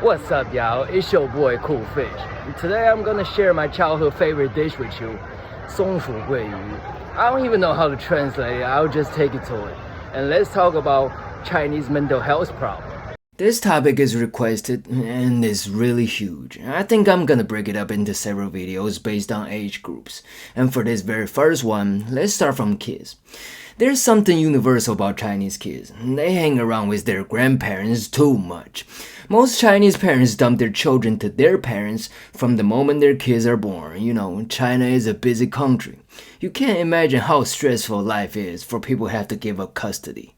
What's up, y'all? It's your boy Cool Fish. Today I'm gonna share my childhood favorite dish with you, 松鼠桂鱼. I don't even know how to translate it. I'll just take it to it. And let's talk about Chinese mental health problem. This topic is requested and is really huge. I think I'm gonna break it up into several videos based on age groups. And for this very first one, let's start from kids. There's something universal about Chinese kids. They hang around with their grandparents too much. Most Chinese parents dump their children to their parents from the moment their kids are born. You know, China is a busy country. You can't imagine how stressful life is for people who have to give up custody.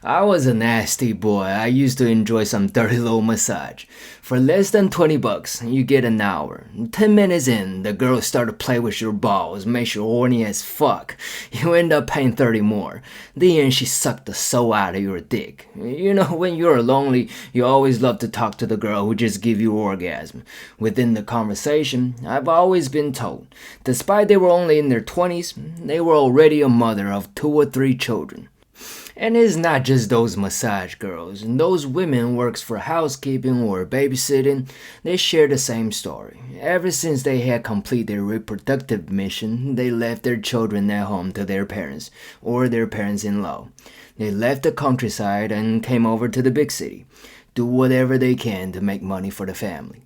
I was a nasty boy. I used to enjoy some dirty little massage. For less than $20, you get an hour. 10 minutes in, the girl start to play with your balls, makes you horny as fuck. You end up paying 30 more. Then she sucked the soul out of your dick. You know, when you're lonely, you always love to talk to the girl who just give you orgasm. Within the conversation, I've always been told, despite they were only in their 20s, they were already a mother of 2 or 3 children. And it's not just those massage girls. Those women works for housekeeping or babysitting. They share the same story. Ever since they had completed their reproductive mission, they left their children at home to their parents or their parents-in-law. They left the countryside and came over to the big city. Do whatever they can to make money for the family.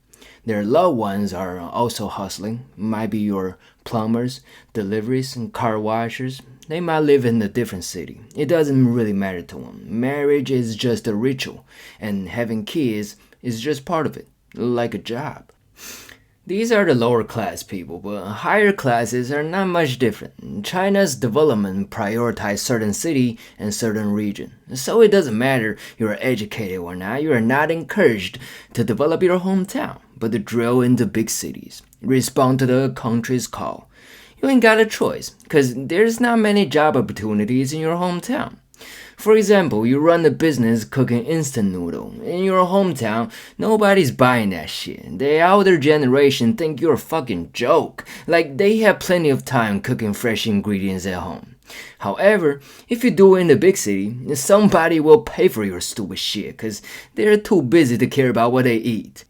Their loved ones are also hustling. Might be your plumbers, deliveries, and car washers. They might live in a different city. It doesn't really matter to them. Marriage is just a ritual, and having kids is just part of it, like a job. These are the lower class people, but higher classes are not much different. China's development prioritizes certain city and certain region. So it doesn't matter you're educated or not, you are not encouraged to develop your hometown, but to drill into big cities. Respond to the country's call. You ain't got a choice, because there's not many job opportunities in your hometown. For example, you run a business cooking instant noodle. In your hometown, nobody's buying that shit. The older generation think you're a fucking joke. Like they have plenty of time cooking fresh ingredients at home. However, if you do it in the big city, somebody will pay for your stupid shit because they're too busy to care about what they eat.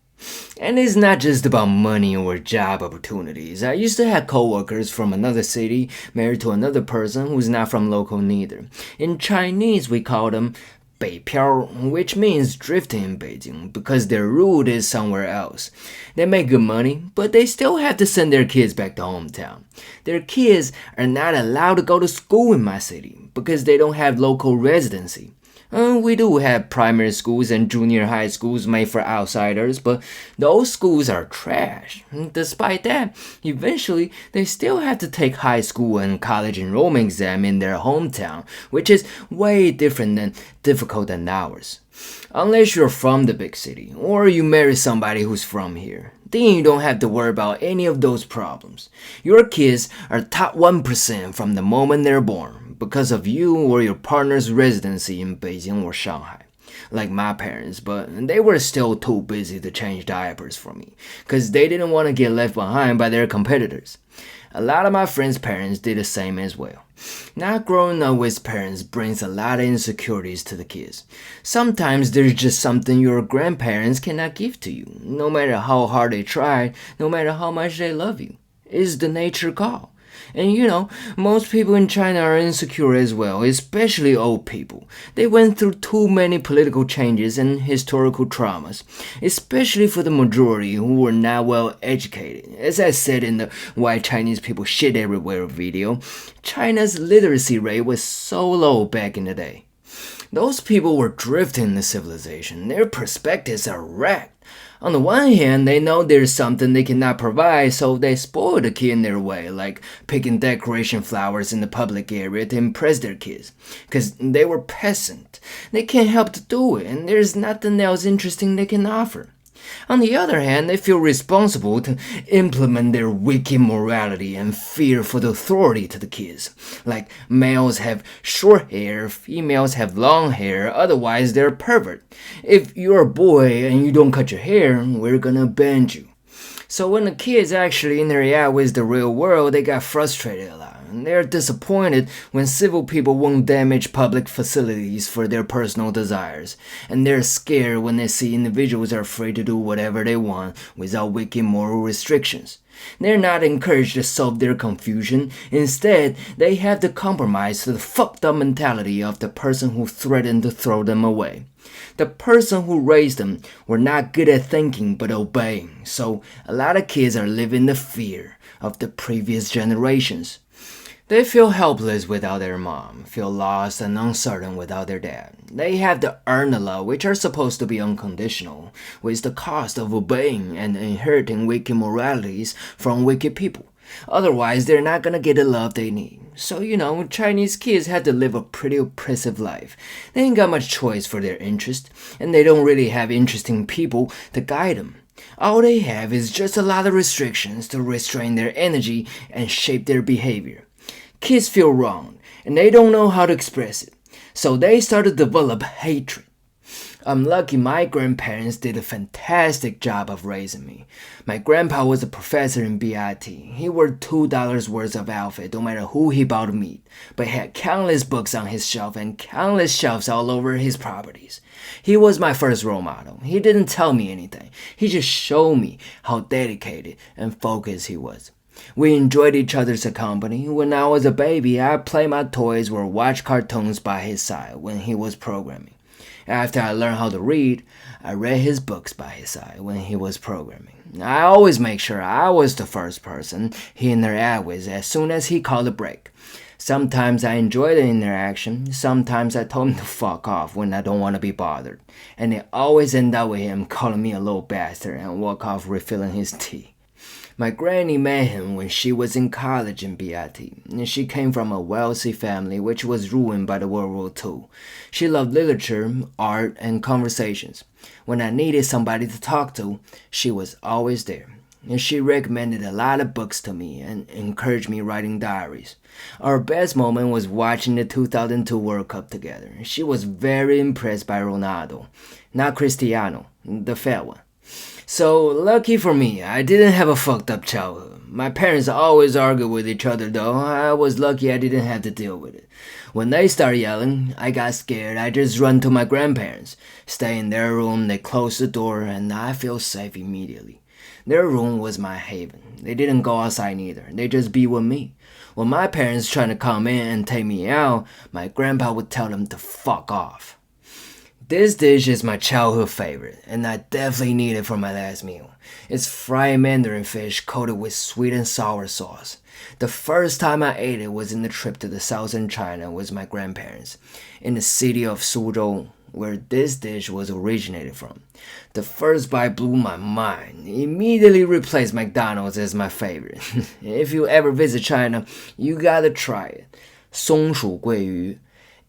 And it's not just about money or job opportunities. I used to have coworkers from another city married to another person who's not from local neither. In Chinese, we call them 北漂, which means drifting in Beijing because their root is somewhere else. They make good money, but they still have to send their kids back to hometown. Their kids are not allowed to go to school in my city because they don't have local residency. We do have primary schools and junior high schools made for outsiders, but those schools are trash. Despite that, eventually they still have to take high school and college enrollment exam in their hometown, which is way difficult than ours. Unless you're from the big city, or you marry somebody who's from here. Then you don't have to worry about any of those problems. Your kids are top 1% from the moment they're born because of you or your partner's residency in Beijing or Shanghai. Like my parents, but they were still too busy to change diapers for me because they didn't want to get left behind by their competitors. A lot of my friends' parents did the same as well. Not growing up with parents brings a lot of insecurities to the kids. Sometimes there's just something your grandparents cannot give to you, no matter how hard they try, no matter how much they love you. It's the nature call. And you know, most people in China are insecure as well, especially old people. They went through too many political changes and historical traumas, especially for the majority who were not well educated. As I said in the Why Chinese People Shit Everywhere video, China's literacy rate was so low back in the day. Those people were drifting in the civilization. Their perspectives are wrecked. On the one hand, they know there's something they cannot provide, so they spoil the kid in their way, like picking decoration flowers in the public area to impress their kids. Because they were peasant. They can't help to do it, and there's nothing else interesting they can offer. On the other hand, they feel responsible to implement their wicked morality and fear for the authority to the kids. Like males have short hair, females have long hair, otherwise they're a pervert. If you're a boy and you don't cut your hair, we're gonna ban you. So when the kids actually interact with the real world, they got frustrated a lot. and they're disappointed when civil people won't damage public facilities for their personal desires, and they're scared when they see individuals are free to do whatever they want without wicked moral restrictions. They're not encouraged to solve their confusion. Instead, they have to compromise to the fucked up mentality of the person who threatened to throw them away. The person who raised them were not good at thinking but obeying, so a lot of kids are living the fear of the previous generations. They feel helpless without their mom, feel lost and uncertain without their dad. They have to earn the love, which are supposed to be unconditional, with the cost of obeying and inheriting wicked moralities from wicked people. Otherwise, they're not gonna get the love they need. So, Chinese kids have to live a pretty oppressive life. They ain't got much choice for their interest, and they don't really have interesting people to guide them. All they have is just a lot of restrictions to restrain their energy and shape their behavior. Kids feel wronged, and they don't know how to express it, so they start to develop hatred. I'm lucky my grandparents did a fantastic job of raising me. My grandpa was a professor in BIT. He wore $2 worth of outfit no matter who he bought meat, but had countless books on his shelf and countless shelves all over his properties. He was my first role model. He didn't tell me anything. He just showed me how dedicated and focused he was. We enjoyed each other's company. When I was a baby, I played my toys or watched cartoons by his side when he was programming. After I learned how to read, I read his books by his side when he was programming. I always make sure I was the first person he interacted with as soon as he called a break. Sometimes I enjoy the interaction, sometimes I told him to fuck off when I don't want to be bothered. And it always ended up with him calling me a little bastard and walk off refilling his tea. My granny met him when she was in college in BIT, and she came from a wealthy family which was ruined by the World War II. She loved literature, art, and conversations. When I needed somebody to talk to, she was always there. And she recommended a lot of books to me and encouraged me writing diaries. Our best moment was watching the 2002 World Cup together. She was very impressed by Ronaldo, not Cristiano, the fat one. So, lucky for me, I didn't have a fucked up childhood. My parents always argued with each other though. I was lucky I didn't have to deal with it. When they started yelling, I got scared. I just run to my grandparents. Stay in their room, they close the door, and I feel safe immediately. Their room was my haven. They didn't go outside either. They just be with me. When my parents trying to come in and take me out, my grandpa would tell them to fuck off. This dish is my childhood favorite, and I definitely need it for my last meal. It's fried mandarin fish coated with sweet and sour sauce. The first time I ate it was in the trip to the southern China with my grandparents, in the city of Suzhou, where this dish was originated from. The first bite blew my mind. It immediately replaced McDonald's as my favorite. If you ever visit China, you gotta try it. 松鼠桂鱼.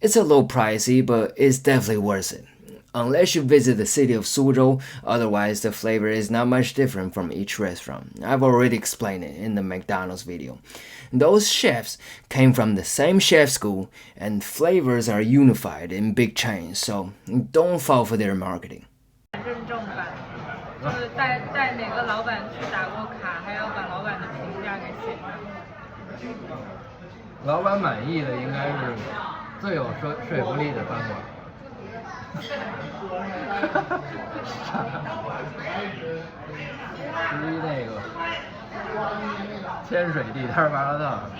It's a little pricey, but it's definitely worth it. Unless you visit the city of Suzhou, otherwise the flavor is not much different from each restaurant. I've already explained it in the McDonald's video. Those chefs came from the same chef school, and flavors are unified in big chains, so don't fall for their marketing. 认证版，就是带哪个老板去打过卡，还要把老板的评价给写上。老板满意的应该是最有说服力的饭馆。至于那个天水地摊麻辣烫。